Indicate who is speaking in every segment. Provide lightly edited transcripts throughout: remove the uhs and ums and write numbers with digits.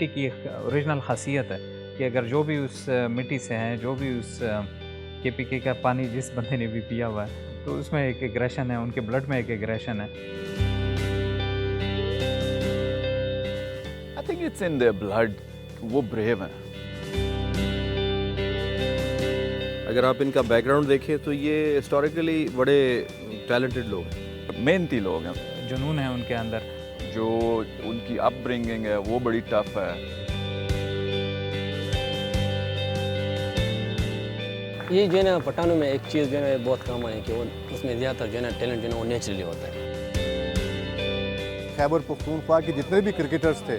Speaker 1: मिट्टी की एक ओरिजिनल ख़ासियत है कि अगर जो भी उस मिट्टी से हैं, जो भी उस केपीके का पानी जिस बंदे ने भी पिया हुआ है, तो उसमें एक एग्रेशन है, उनके ब्लड में एक एग्रेशन है।
Speaker 2: I think it's in their blood, वो ब्रेव हैं।
Speaker 3: अगर आप इनका बैकग्राउंड देखें तो ये हिस्टोरिकली बड़े टैलेंटेड लोग हैं,
Speaker 2: मेहनती लोग हैं।
Speaker 1: जुनून है उनके अंदर।
Speaker 2: जो उनकी अपब्रिंगिंग है वो बड़ी टफ है।
Speaker 4: ये जो है ना पठानों में एक चीज़ जो है ना बहुत कम है कि वो उसमें ज़्यादातर जो है ना टैलेंट जो है ना वो नेचुरली होता है।
Speaker 5: खैबर पख्तूनख्वा के जितने भी क्रिकेटर्स थे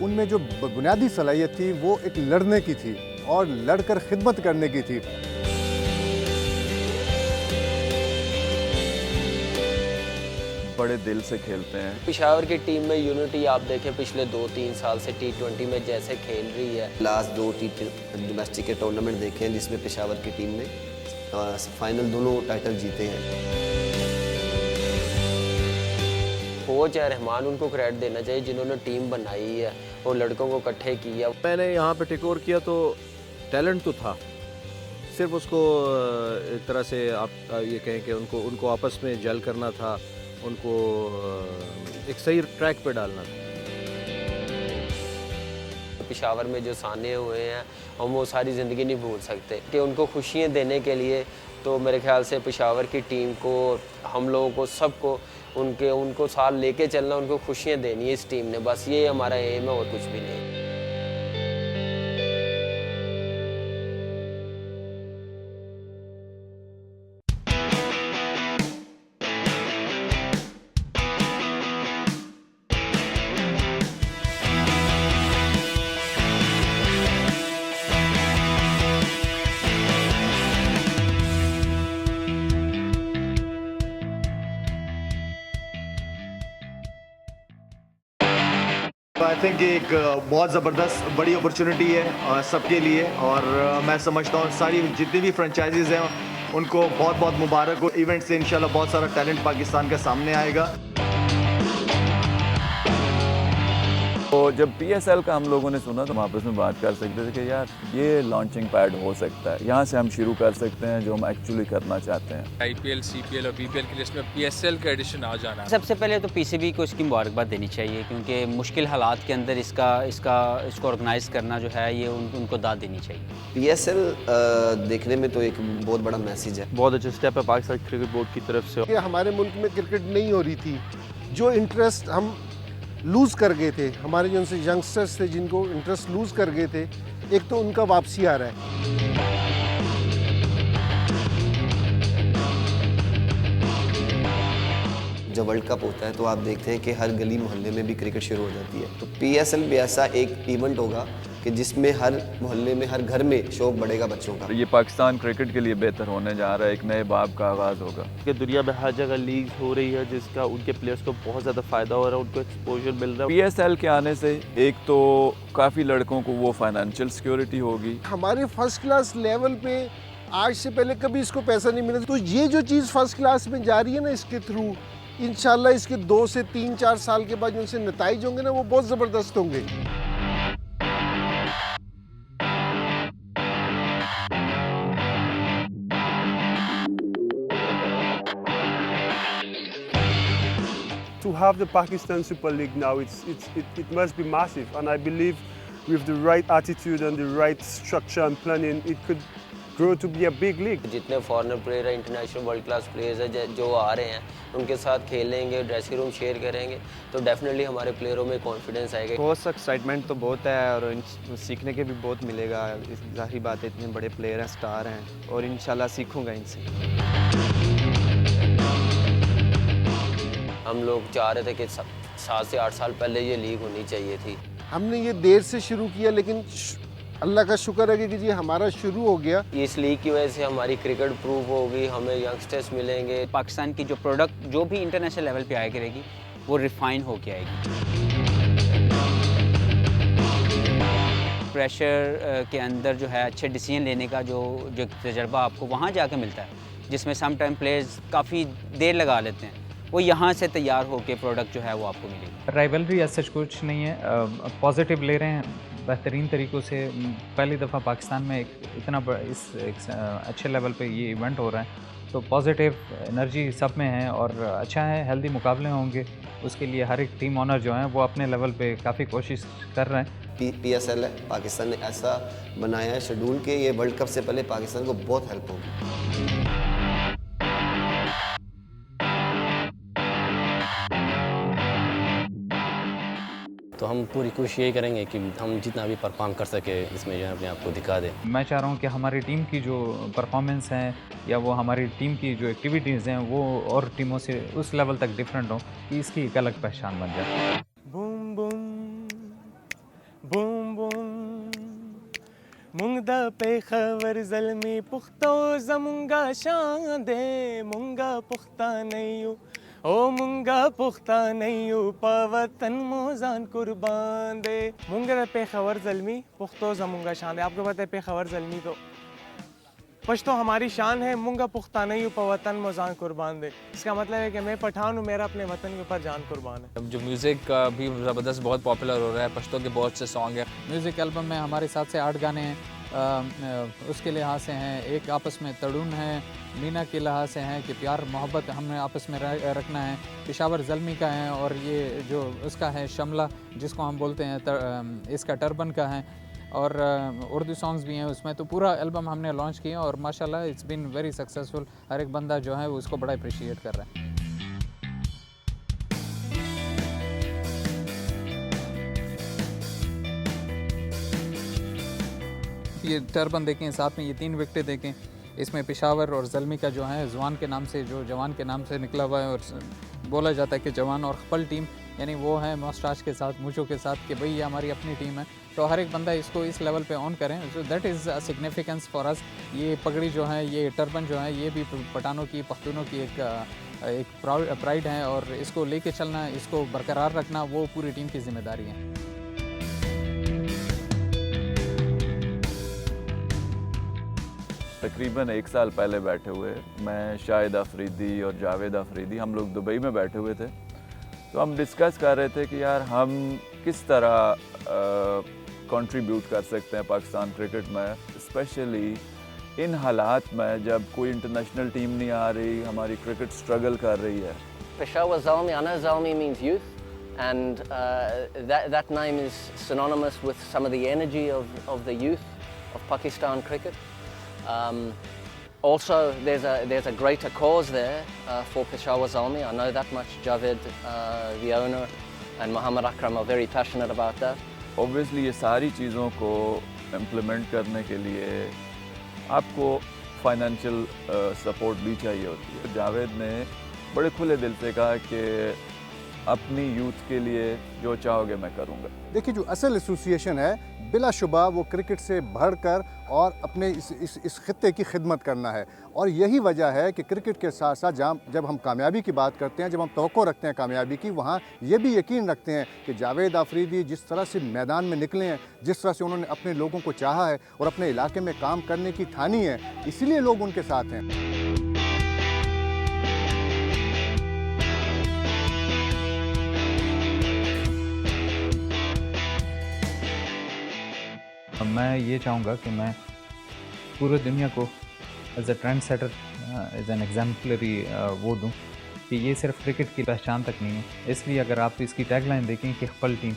Speaker 5: उनमें जो बुनियादी सलाहियत थी वो एक लड़ने की थी और लड़कर खिदमत करने की थी।
Speaker 2: बड़े दिल से खेलते हैं।
Speaker 4: पेशावर की टीम में यूनिटी आप देखें पिछले 2-3 साल से T20 में जैसे खेल रही है।
Speaker 6: लास्ट 2 डोमेस्टिक के टूर्नामेंट देखे हैं जिसमें पेशावर की टीम ने फाइनल दोनों टाइटल जीते हैं। कोच है रहमान, उनको क्रेडिट देना चाहिए जिन्होंने टीम बनाई है और लड़कों को इकट्ठे किया।
Speaker 3: मैंने यहाँ पे टेक ओवर किया तो टैलेंट तो था, सिर्फ उसको एक तरह से आप ये कहें कि उनको आपस में जेल करना था, उनको एक सही ट्रैक पे डालना था।
Speaker 4: पेशावर में जो साने हुए हैं हम वो सारी ज़िंदगी नहीं भूल सकते कि उनको खुशियाँ देने के लिए तो मेरे ख्याल से पेशावर की टीम को, हम लोगों को, सबको उनको साथ लेके चलना, उनको खुशियाँ देनी है इस टीम ने, बस ये हमारा एम है और कुछ भी नहीं।
Speaker 7: आई थिंक एक बहुत ज़बरदस्त बड़ी अपॉर्चुनिटी है सबके लिए और मैं समझता हूँ सारी जितनी भी फ्रेंचाइजीज़ हैं उनको बहुत बहुत मुबारक हो। इवेंट से इंशाल्लाह बहुत सारा टैलेंट पाकिस्तान के सामने आएगा।
Speaker 2: तो जब PSL का हम लोगों ने सुना तो हम आपस में बात कर सकते थे कि यार ये लॉन्चिंग पैड हो सकता है, यहाँ से हम शुरू कर सकते हैं जो हम एक्चुअली करना चाहते हैं।
Speaker 8: IPL, CPL और BPL की लिस्ट में PSL का एडिशन आ जाना।
Speaker 9: सबसे पहले तो PCB को इसकी मुबारकबाद देनी चाहिए क्योंकि मुश्किल हालात के अंदर इसको ऑर्गेनाइज़ करना जो है ये उनको दाद देनी चाहिए।
Speaker 6: PSL देखने में तो एक बहुत बड़ा मैसेज है।
Speaker 3: बहुत अच्छा स्टेप है पाकिस्तान क्रिकेट बोर्ड की तरफ से।
Speaker 5: हमारे मुल्क में क्रिकेट नहीं हो रही थी, जो इंटरेस्ट हम लूज़ कर गए थे, हमारे जो उनसे यंगस्टर्स थे जिनको इंटरेस्ट लूज़ कर गए थे, एक तो उनका वापसी आ रहा है।
Speaker 6: जब वर्ल्ड कप होता है तो आप देखते हैं कि हर गली मोहल्ले में भी क्रिकेट शुरू हो जाती है। तो PSL भी ऐसा एक इवेंट होगा कि जिसमें हर मोहल्ले में, हर घर में शौक बढ़ेगा बच्चों का।
Speaker 2: ये पाकिस्तान क्रिकेट के लिए बेहतर होने जा रहा है, एक नए बाब का आगाज़ होगा।
Speaker 10: कि दुनिया में हर जगह लीग हो रही है जिसका उनके प्लेयर्स को बहुत ज़्यादा फ़ायदा हो रहा है, उनको एक्सपोजर मिल रहा है।
Speaker 2: PSL के आने से एक तो काफ़ी लड़कों को वो फाइनेंशियल सिक्योरिटी होगी।
Speaker 5: हमारे फर्स्ट क्लास लेवल पे आज से पहले कभी इसको पैसा नहीं मिला, तो ये जो चीज़ फर्स्ट क्लास में जा रही है ना इसके थ्रू, इंशाल्लाह इसके 2 से 3-4 साल के बाद उनसे नताइज होंगे ना वो बहुत ज़बरदस्त होंगे।
Speaker 10: To have the Pakistan Super League now, it must be massive, and I believe with the right attitude and the right structure and planning, it could grow to be a big league.
Speaker 4: जितने foreigner player हैं, international world class players हैं जो आ रहे हैं, उनके साथ खेलेंगे, dressing room share करेंगे, तो डेफिनेटली हमारे प्लेयरों में कॉन्फिडेंस आएगा।
Speaker 11: बहुत एक्साइटमेंट तो बहुत है और सीखने के भी बहुत मिलेगा। जाहिर बात है, इतने बड़े प्लेयर हैं, स्टार हैं और इंशाल्लाह सीखूंगा इनसे।
Speaker 4: हम लोग चाह रहे थे कि 7 से 8 साल पहले ये लीग होनी चाहिए थी।
Speaker 5: हमने ये देर से शुरू किया, लेकिन अल्लाह का शुक्र है कि जी हमारा शुरू हो गया।
Speaker 4: इस लीग की वजह से हमारी क्रिकेट प्रूव होगी, हमें यंगस्टर्स मिलेंगे।
Speaker 9: पाकिस्तान की जो प्रोडक्ट जो भी इंटरनेशनल लेवल पे आया करेगी वो रिफाइन होके आएगी। प्रेशर के अंदर जो है अच्छे डिसीजन लेने का जो तजर्बा आपको वहाँ जाके मिलता है, जिसमें सम टाइम प्लेयर्स काफ़ी देर लगा लेते हैं, वो यहाँ से तैयार होकर प्रोडक्ट जो है वो आपको मिलेगा।
Speaker 1: राइवलरी ऐसा कुछ नहीं है, पॉजिटिव ले रहे हैं बेहतरीन तरीक़ों से। पहली दफ़ा पाकिस्तान में एक अच्छे लेवल पे ये इवेंट हो रहा है, तो पॉजिटिव एनर्जी सब में है और अच्छा है। हेल्दी मुकाबले होंगे, उसके लिए हर एक टीम ओनर जो हैं वो अपने लेवल पे काफ़ी कोशिश कर रहे हैं।
Speaker 6: PSL है, पाकिस्तान ने ऐसा बनाया है शेड्यूल कि ये वर्ल्ड कप से पहले पाकिस्तान को बहुत हेल्प होगी।
Speaker 12: तो हम पूरी कोशिश यही करेंगे कि हम जितना भी परफॉर्म कर सके इसमें जो है अपने आप को दिखा दें।
Speaker 1: मैं चाह रहा हूँ कि हमारी टीम की जो परफॉर्मेंस है या वो हमारी टीम की जो एक्टिविटीज़ हैं वो और टीमों से उस लेवल तक डिफरेंट हो कि इसकी एक अलग पहचान बन जाए।
Speaker 13: बूम बूम बूम बूम मुंगदा पे खबर ज़ल्मी पुख्तो ज़मुंगा शान दे मुंगा पुख्ता नहीं हूँ ओ मुंगा पुख्ता नहीं हूँ पावतन मोजान कुर्बान दे। मुंगा पे खबर ज़ल्मी पुख्तो ज़मुंगा शान दे। आपको पता है पे खबर ज़ल्मी तो पश्तो हमारी शान है, मुंगा पुख्ता नहीं हूँ पावतन मोजान कुर्बान दे। इसका मतलब है कि मैं पठान हूँ, मेरा अपने वतन के ऊपर जान कुर्बान है।
Speaker 8: जो म्यूज़िक भी ज़बरदस्त बहुत पॉपुलर हो रहा है, पश्तो के बहुत से सॉन्ग हैं।
Speaker 1: म्यूज़िक एल्बम में हमारे 7 से 8 गाने हैं, उसके लिहाज से हैं। एक आपस में तड़ून है, मीना के लिहाज से हैं कि प्यार मोहब्बत हमने आपस में रखना है। पेशावर ज़ल्मी का है और ये जो उसका है शमला जिसको हम बोलते हैं इसका टर्बन का है, और उर्दू सॉन्ग्स भी हैं उसमें। तो पूरा एल्बम हमने लॉन्च किया और माशाल्लाह इट्स बीन वेरी सक्सेसफुल। हर एक बंदा जो है वो उसको बड़ा अप्रिशिएट कर रहा है। ये टर्बन देखें, साथ में ये 3 विकटें देखें, इसमें पेशावर और ज़ल्मी का जो है जवान के नाम से, जो जवान के नाम से निकला हुआ है और बोला जाता है कि जवान और खपल टीम, यानी वो है मस्टाच के साथ, मूंछों के साथ कि भाई ये हमारी अपनी टीम है। तो हर एक बंदा इसको इस लेवल पे ऑन करें, so that is a significance for us. ये पगड़ी जो है, ये टर्बन जो है, ये भी पठानों की, पख्तूनों की एक प्राइड है और इसको लेके चलना, इसको बरकरार रखना वो पूरी टीम की जिम्मेदारी है।
Speaker 2: तकरीबन 1 साल पहले बैठे हुए मैं, शाहिद अफरीदी और जावेद अफरीदी, हम लोग दुबई में बैठे हुए थे। तो हम डिस्कस कर रहे थे कि यार हम किस तरह कंट्रीब्यूट कर सकते हैं पाकिस्तान क्रिकेट में, स्पेशली इन हालात में जब कोई इंटरनेशनल टीम नहीं आ रही, हमारी क्रिकेट स्ट्रगल कर रही है।
Speaker 14: Peshawar Zalmi, I know Zalmi means youth, and that name is synonymous with some of the energy of the youth of Pakistan cricket. Also, there's a greater cause there for Peshawar Zalmi. I know that much. Javed, the owner, and Muhammad Akram are very passionate about that.
Speaker 2: Obviously, ये सारी चीज़ों को implement करने के लिए आपको financial support भी चाहिए होती है। जावेद ने बड़े खुले दिल से कहा कि अपनी यूथ के लिए जो चाहोगे मैं करूँगा।
Speaker 15: देखिए, जो असल एसोसिएशन है बिलाशुबा वो क्रिकेट से बढ़कर और अपने इस खित्ते की खिदमत करना है, और यही वजह है कि क्रिकेट के साथ साथ जब हम कामयाबी की बात करते हैं, जब हम तवक्को रखते हैं कामयाबी की, वहाँ ये भी यकीन रखते हैं कि जावेद अफरीदी जिस तरह से मैदान में निकले हैं, जिस तरह से उन्होंने अपने लोगों को चाहा है और अपने इलाके में काम करने की ठानी है, इसलिए लोग उनके साथ हैं।
Speaker 1: मैं ये चाहूँगा कि मैं पूरे दुनिया को as a trend setter, as an exemplary वो दूँ कि ये सिर्फ क्रिकेट की पहचान तक नहीं है। इसलिए अगर आप इसकी टैगलाइन देखें कि खपल टीम,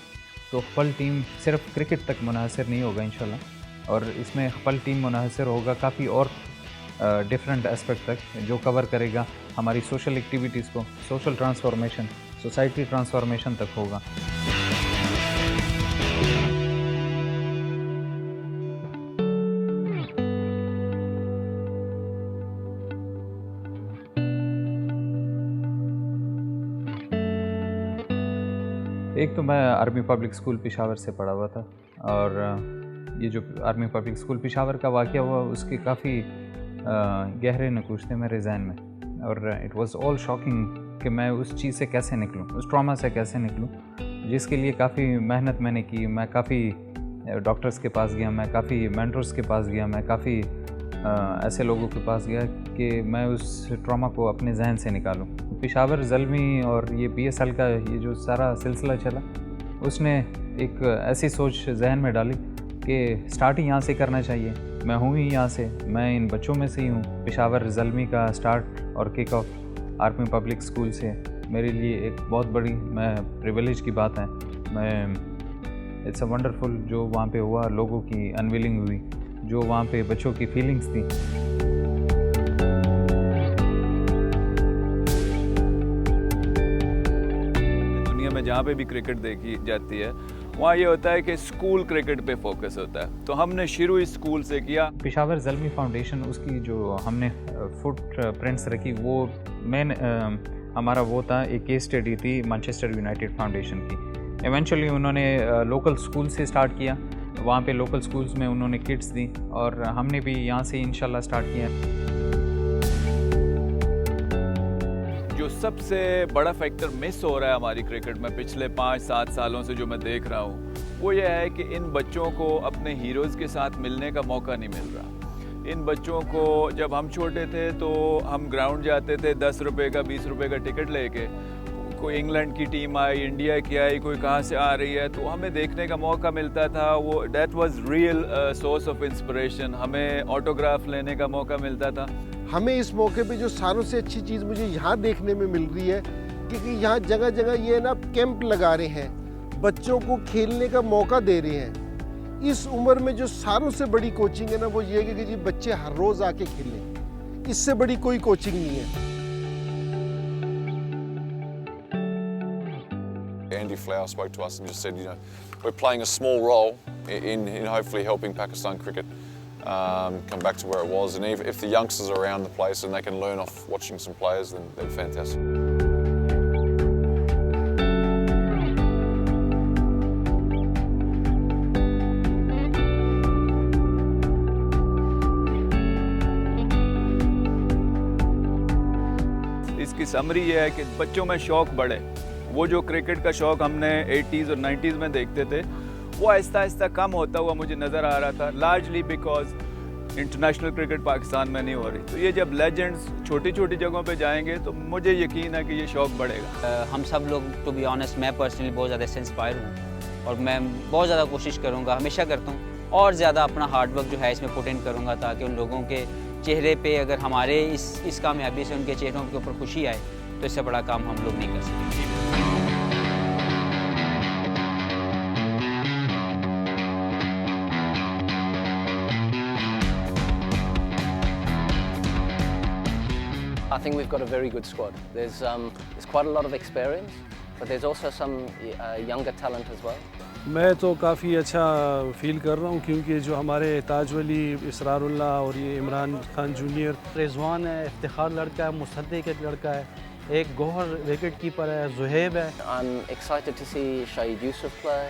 Speaker 1: तो खपल टीम सिर्फ क्रिकेट तक मुनहसर नहीं होगा इंशाल्लाह, और इसमें खपल टीम मुनहसर होगा काफ़ी और डिफरेंट एस्पेक्ट तक, जो कवर करेगा हमारी सोशल एक्टिविटीज़ को, सोशल ट्रांसफॉर्मेशन, सोसाइटी ट्रांसफॉर्मेशन तक होगा। एक तो मैं आर्मी पब्लिक स्कूल पेशावर से पढ़ा हुआ था, और ये जो आर्मी पब्लिक स्कूल पेशावर का वाक़या हुआ उसके काफ़ी गहरे नकूश थे मेरे जहन में, और इट वाज ऑल शॉकिंग कि मैं उस चीज़ से कैसे निकलूँ, उस ट्रॉमा से कैसे निकलूँ, जिसके लिए काफ़ी मेहनत मैंने की। मैं काफ़ी डॉक्टर्स के पास गया, मैं काफ़ी मेंटर्स के पास गया, मैं काफ़ी ऐसे लोगों के पास गया कि मैं उस ट्रॉमा को अपने जहन से निकालूँ। पेशावर ज़ल्मी और ये PSL का ये जो सारा सिलसिला चला, उसने एक ऐसी सोच जहन में डाली कि स्टार्ट ही यहाँ से करना चाहिए। मैं हूँ ही यहाँ से, मैं इन बच्चों में से ही हूँ। पेशावर ज़ल्मी का स्टार्ट और kick off army public school से मेरे लिए एक बहुत बड़ी प्रिविलेज की बात है। मैं इट्स अ वंडरफुल जो वहाँ पे हुआ, लोगों की अनविलिंग हुई, जो वहाँ पे बच्चों की फीलिंग्स थी।
Speaker 2: दुनिया में जहाँ पे भी क्रिकेट देखी जाती है वहाँ ये होता है कि स्कूल क्रिकेट पे फोकस होता है, तो हमने शुरू इस स्कूल से किया।
Speaker 1: पेशावर ज़ल्मी फाउंडेशन, उसकी जो हमने फुट प्रिंट्स रखी, वो मेन हमारा वो था, एक केस स्टडी थी मैनचेस्टर यूनाइटेड फाउंडेशन की। इवेंचुअली उन्होंने लोकल स्कूल से स्टार्ट किया, वहाँ पे लोकल स्कूल्स में उन्होंने किट्स दी और हमने भी यहाँ से इंशाल्लाह स्टार्ट किया।
Speaker 2: जो सबसे बड़ा फैक्टर मिस हो रहा है हमारी क्रिकेट में पिछले 5-7 सालों से जो मैं देख रहा हूँ, वो ये है कि इन बच्चों को अपने हीरोज़ के साथ मिलने का मौका नहीं मिल रहा। इन बच्चों को जब हम छोटे थे तो हम ग्राउंड जाते थे 10 रुपये का 20 रुपये का टिकट लेके, कोई इंग्लैंड की टीम आई, इंडिया की आई, कोई कहाँ से आ रही है, तो हमें देखने का मौका मिलता था। वो that was real source of inspiration. हमें ऑटोग्राफ लेने का मौका मिलता था।
Speaker 5: हमें इस मौके पे जो सारों से अच्छी चीज़ मुझे यहाँ देखने में मिल रही है, क्योंकि यहाँ जगह जगह ये ना कैंप लगा रहे हैं, बच्चों को खेलने का मौका दे रहे हैं। इस उम्र में जो सारों से बड़ी कोचिंग है ना, वो ये है कि जी बच्चे हर रोज़ आके खेलें। इससे बड़ी कोई कोचिंग नहीं है।
Speaker 16: Andy Flower spoke to us and just said, you know, we're playing a small role in hopefully helping Pakistan cricket come back to where it was. And if the youngsters are around the place and they can learn off watching some players, then fantastic.
Speaker 2: इसकी summary ये है कि बच्चों में शौक़ बढ़े। वो जो क्रिकेट का शौक़ हमने 80s और 90s में देखते थे, वो आहिस्ता आहिस्ता कम होता हुआ मुझे नज़र आ रहा था, largely because international cricket Pakistan में नहीं हो रही। तो ये जब लेजेंड्स छोटी छोटी जगहों पे जाएंगे तो मुझे यकीन है कि ये शौक़ बढ़ेगा।
Speaker 9: हम सब लोग, टू बी ऑनेस्ट, मैं पर्सनली बहुत ज़्यादा इससे इंस्पायर हूँ और मैं बहुत ज़्यादा कोशिश करूँगा, हमेशा करता हूँ, और ज़्यादा अपना हार्डवर्क जो है इसमें पुट इन करूँगा, ताकि उन लोगों के चेहरे पे, अगर हमारे इस कामयाबी से उनके चेहरों के ऊपर खुशी आए, तो इससे बड़ा काम हम लोग नहीं कर सकते।
Speaker 14: I think we've got a very good squad. There's quite a lot of experience, but there's also some younger talent as well.
Speaker 17: मैं तो काफ़ी अच्छा फील कर रहा हूँ, क्योंकि जो हमारे ताज वली, इसरारुल्ला और ये इमरान खान जूनियर,
Speaker 18: रिजवान है, इफ्तिखार लड़का है, मुसद्दिक एक लड़का है, एक गौहर विकेट कीपर है, जुहैब है।
Speaker 14: I'm excited to see Shahid Yusuf play.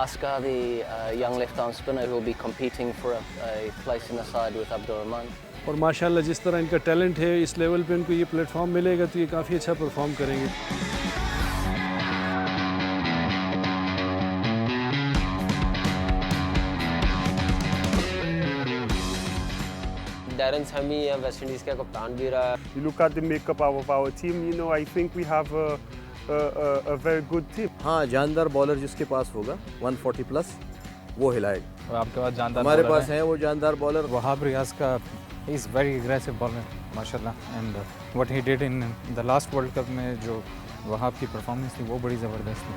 Speaker 14: Askar, the young left-arm spinner, who will be competing for a place in the side with Abdur Rahman.
Speaker 17: और माशाल्लाह जिस तरह इनका टैलेंट है, इस लेवल पे इनको ये प्लेटफॉर्म मिलेगा तो ये काफ़ी अच्छा परफॉर्म करेंगे।
Speaker 4: Darren Sammy है, वेस्ट इंडीज़ का कप्तान भी रहा है।
Speaker 10: You look at the makeup of our team, you know, I think we have a very good team.
Speaker 3: हाँ, जानदार बॉलर जिसके पास होगा 140 प्लस, वो हिलाएगा।
Speaker 1: और आपके पास जानदार
Speaker 3: हमारे पास है वो जानदार बॉलर।
Speaker 1: वहाब रियाज का, he is very aggressive bowler, माशाल्लाह, and what he did in the last World Cup में जो वहाब की परफॉर्मेंस थी, वो बड़ी ज़बरदस्त थी।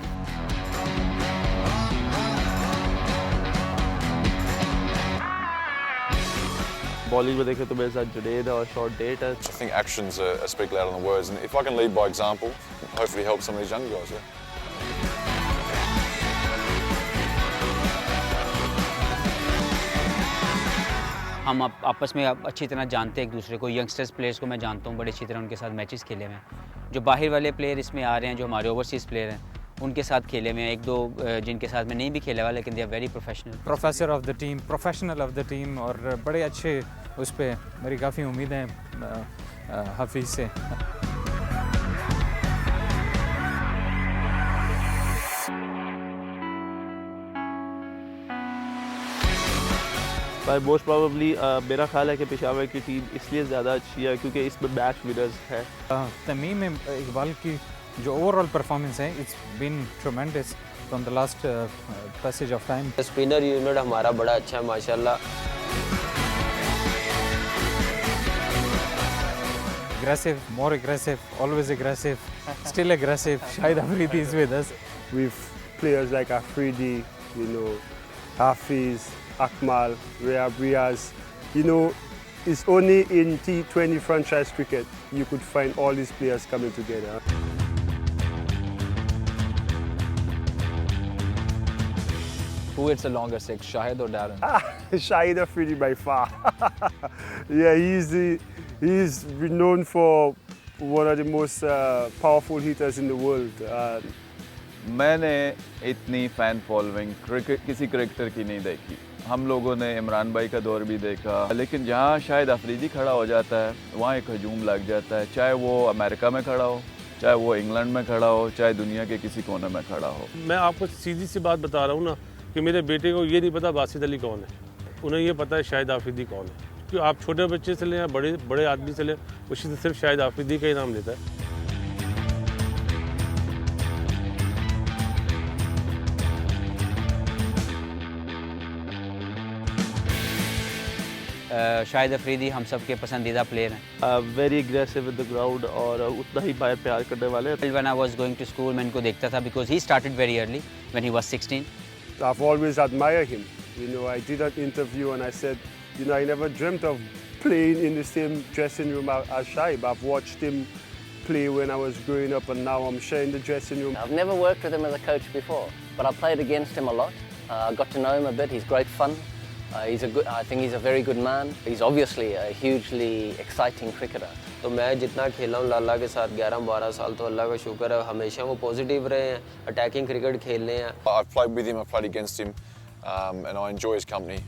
Speaker 19: बॉलिंग में देखें तो मेरे साथ जुनेद और शॉर्ट डेट है।
Speaker 16: I think actions speak louder than words, and if I can lead by example, hopefully help some of these young guys. Yeah.
Speaker 9: हम आपस में अच्छी तरह जानते हैं एक दूसरे को। यंगस्टर्स प्लेयर्स को मैं जानता हूँ, बड़ी अच्छी तरह उनके साथ मैचेस खेले हुए हैं। जो बाहर वाले प्लेयर इसमें आ रहे हैं, जो हमारे ओवरसीज़ प्लेयर हैं, उनके साथ खेले हुए हैं। एक दो जिनके साथ मैं नहीं भी खेला हुआ, लेकिन they are very professional.
Speaker 1: Professor of the team, professional of the team, और बड़े अच्छे उस पर मेरी काफ़ी उम्मीद है हफीज़ से।
Speaker 19: पर मोस्ट प्रोबेबली मेरा ख्याल है कि पेशावर की टीम इसलिए ज़्यादा अच्छी है क्योंकि इसमें मैच विनर्स है।
Speaker 1: तमीम इकबाल की जो ओवरऑल परफॉर्मेंस है it's been tremendous from the last passage of time.
Speaker 4: Spinner unit हमारा बड़ा अच्छा है माशाल्लाह।
Speaker 1: Aggressive, more aggressive, always aggressive, still aggressive. Shahid Afridi is with us.
Speaker 10: With players like Afridi, you know, Hafiz, Akmal, Riaz, you know, it's only in T20 franchise cricket you could find all these players coming together.
Speaker 8: Who hits the longer six, Shahid or Darren?
Speaker 10: Shahid Afridi by far. Yeah, he's renowned for one of the most powerful hitters in the world.
Speaker 2: मैंने इतनी fan following किसी cricketer की नहीं देखी। हम लोगों ने इमरान भाई का दौर भी देखा, लेकिन जहाँ शाहिद अफरीदी खड़ा हो जाता है वहाँ एक हजूम लग जाता है, चाहे वो अमेरिका में खड़ा हो, चाहे वो इंग्लैंड में खड़ा हो, चाहे दुनिया के किसी कोने में खड़ा हो।
Speaker 17: मैं आपको सीधी सी बात बता रहा हूँ ना कि मेरे बेटे को ये नहीं पता बासित अली कौन है, उन्हें ये पता है शाहिद आफरीदी कौन है। क्योंकि आप छोटे बच्चे से लें या बड़े आदमी से लें, उसी से सिर्फ शाहिद आफरीदी का ही नाम लेता है।
Speaker 9: शाहिद अफरीदी हम सब के पसंदीदा प्लेयर हैं।
Speaker 19: Very aggressive with the ground और उतना ही प्यार करने वाले।
Speaker 9: When I was going to school मैं इनको देखता था because he started very early when he was 16.
Speaker 10: I've always admired him. You know, I did an interview and I said, you know, I never dreamt of playing in the same dressing room as Shaib. I've watched him play when I was growing up and now I'm sharing the dressing room.
Speaker 14: I've never worked with him as a coach before, but I played against him a lot. Got to know him a bit. He's great fun. I think he's a very good man. He's obviously a hugely exciting cricketer.
Speaker 4: तो मैं जितना खेला हूँ लाला के साथ 11-12 साल, तो अल्लाह का शुक्र है हमेशा वो पॉजिटिव रहे हैं, अटैकिंग क्रिकेट खेलने हैं।
Speaker 16: I've played with him, I've played against him, and I enjoy his company.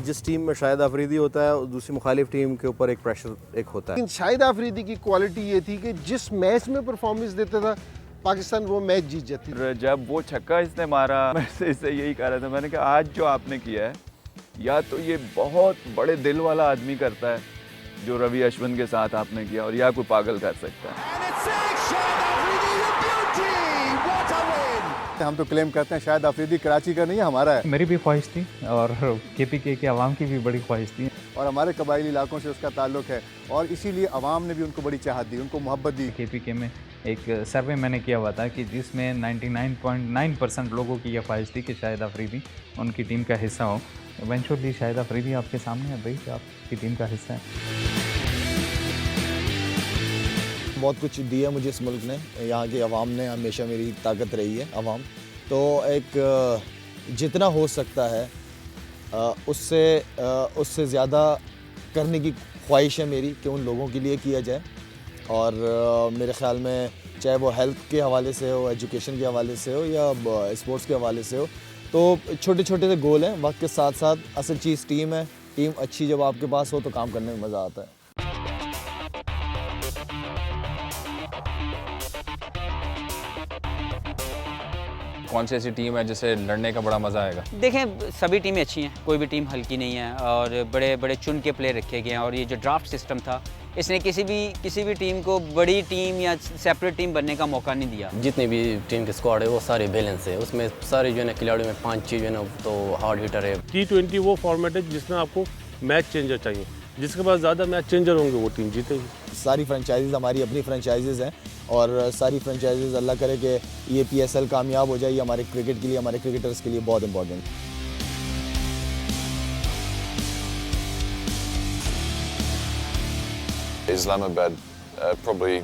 Speaker 3: जिस टीम में शाहिद अफरीदी होता है दूसरी मुखालिफ टीम के ऊपर एक प्रेशर एक होता है।
Speaker 5: लेकिन शाहिद अफरीदी की क्वालिटी ये थी कि जिस मैच में परफॉर्मेंस देता था पाकिस्तान वो मैच जीत जाती थी।
Speaker 2: जब वो छक्का इसने मारा मैं इससे यही कह रहा था, मैंने कहा आज जो आपने किया है या तो ये बहुत बड़े दिल वाला आदमी करता है जो रवि अश्विन के साथ आपने किया, और या कोई पागल कर सकता है।
Speaker 15: हम तो क्लेम करते हैं शायद अफरीदी कराची का नहीं है, हमारा है।
Speaker 1: मेरी भी ख्वाहिश थी और KPK के अवाम की भी बड़ी ख्वाहिश थी,
Speaker 15: और हमारे कबायली इलाकों से उसका ताल्लुक़ है और इसीलिए अवाम ने भी उनको बड़ी चाहत दी, उनको मोहब्बत दी।
Speaker 1: KPK में एक सर्वे मैंने किया हुआ था कि जिसमें 99.9% लोगों की यह ख्वाहिश थी कि शाहिद अफरीदी उनकी टीम का हिस्सा हो। इवेंचुअली शाहिद अफरीदी आपके सामने है भाई, आपकी टीम का हिस्सा है।
Speaker 20: बहुत कुछ दिया मुझे इस मुल्क ने, यहाँ के अवाम ने हमेशा मेरी ताकत रही है अवाम। तो एक जितना हो सकता है उससे ज़्यादा करने की ख्वाहिश है मेरी कि उन लोगों के लिए किया जाए। और मेरे ख़्याल में चाहे वो हेल्थ के हवाले से हो, एजुकेशन के हवाले से हो या स्पोर्ट्स के हवाले से हो, तो छोटे छोटे से गोल हैं। वक्त के साथ साथ असल चीज़ टीम है। टीम अच्छी जब आपके पास हो तो काम करने में मज़ा आता है।
Speaker 8: कौन सी ऐसी टीम है जिसे लड़ने का बड़ा मज़ा आएगा?
Speaker 9: देखें सभी टीमें अच्छी हैं, कोई भी टीम हल्की नहीं है और बड़े बड़े चुन के प्लेयर रखे गए हैं। और ये जो ड्राफ्ट सिस्टम था इसने किसी भी टीम को बड़ी टीम या सेपरेट टीम बनने का मौका नहीं दिया।
Speaker 12: जितनी भी टीम के स्क्वाड है वो सारे बैलेंस है, उसमें सारे जो है ना खिलाड़ियों में 5-6 जो है ना तो हार्ड हिटर है।
Speaker 17: T20 वो फॉर्मेट है जिसमें आपको मैच चेंजर चाहिए, जिसके पास ज़्यादा मैच चेंजर होंगे वो टीम जीतेगी।
Speaker 20: सारी फ्रेंचाइजीज़ हमारी अपनी फ्रेंचाइजीज़ हैं और सारी फ्रेंचाइजीज़ अल्लाह करे कि ये PSL कामयाब हो जाए, ये हमारे क्रिकेट के लिए, हमारे क्रिकेटर्स के लिए बहुत इंपॉर्टेंट है।
Speaker 16: Islamabad probably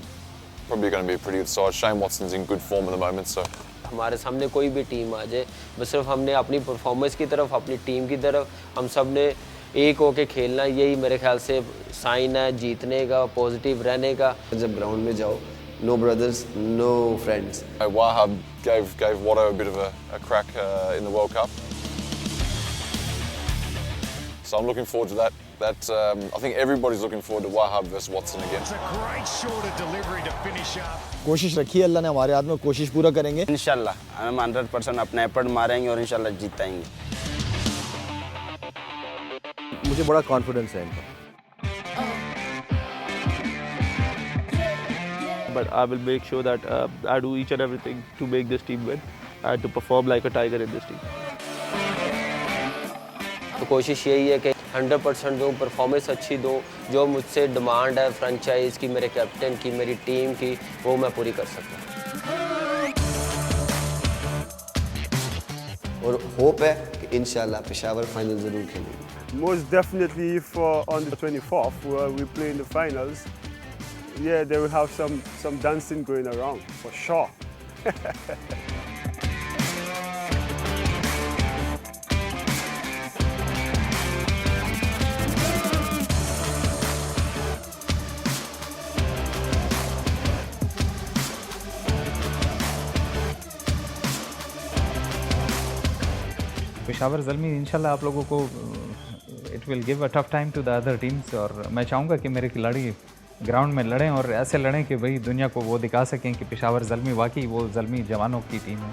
Speaker 16: going to be a pretty good side. Shane Watson's in good form at the moment, so.
Speaker 4: हमारे सामने कोई भी टीम आ जाए, बस सिर्फ हमने अपनी परफॉर्मेंस की तरफ, अपनी टीम की तरफ हम सब ने एक होके खेलना, यही मेरे ख्याल से साइन है जीतने का, पॉजिटिव रहने का।
Speaker 6: जब ग्राउंड में जाओ, no brothers, no friends.
Speaker 16: Wahab gave Watto a bit of a crack in the World Cup. So I'm looking forward to that. that I think everybody's looking forward to Wahab versus Watson again.
Speaker 21: It's a great shorter delivery to finish up.
Speaker 20: कोशिश रखी है अल्लाह ने हमारे हाथ में, कोशिश पूरा करेंगे
Speaker 22: इंशाल्लाह। हम 100% अपना एफर्ट मारेंगे और इंशाल्लाह जीतेंगे।
Speaker 3: मुझे बड़ा कॉन्फिडेंस है इनका।
Speaker 19: But I will make sure that I do each and everything to make this team win and to perform like a tiger in this team.
Speaker 4: तो कोशिश यही है कि 100% दूँ, परफॉर्मेंस अच्छी दूँ, जो मुझसे डिमांड है फ्रेंचाइज की, मेरे कैप्टन की, मेरी टीम की, वो मैं पूरी कर सकूँ।
Speaker 6: और होप है कि इंशाल्लाह पेशावर फाइनल ज़रूर खेलेंगे।
Speaker 10: Most definitely if on the 24th we play in the finals, yeah, they will have some dancing going around for sure.
Speaker 1: Peshawar Zalmi इंशाल्लाह आप लोगों को it will give a tough time to the other teams, और मैं चाहूँगा कि मेरे खिलाड़ी ग्राउंड में लड़ें और ऐसे लड़ें कि भाई दुनिया को वो दिखा सकें कि पेशावर ज़ल्मी वाकई वो ज़ल्मी जवानों की टीम है।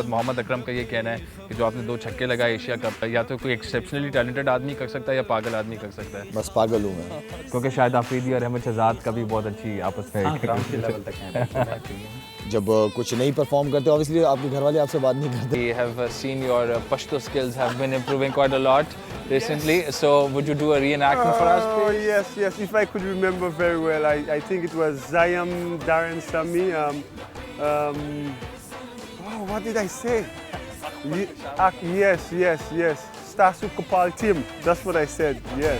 Speaker 8: मोहम्मद अकरम का ये कहना है कि जो आपने 2 छक्के लगाए एशिया कप, या तो कोई एक्सेप्शनली टैलेंटेड आदमी कर सकता है या पागल आदमी कर सकता है।
Speaker 20: बस पागल हूँ मैं,
Speaker 1: क्योंकि शाहिद आफरीदी और अहमद शहजाद का भी बहुत अच्छी आपस में
Speaker 20: लेवल तक है। जब कुछ नहीं परफॉर्म करते, ऑब्वियसली आपके घर वाले आपसे बात नहीं करते।
Speaker 8: We have seen your Pashto skills have been improving quite a lot recently. So would you do a reenactment for us, please?
Speaker 10: Yes. If I could remember very well, I think it was Zayam Darren Sami. What did I say? Yes. Stasu Kapal Tim. That's what I said. Yeah.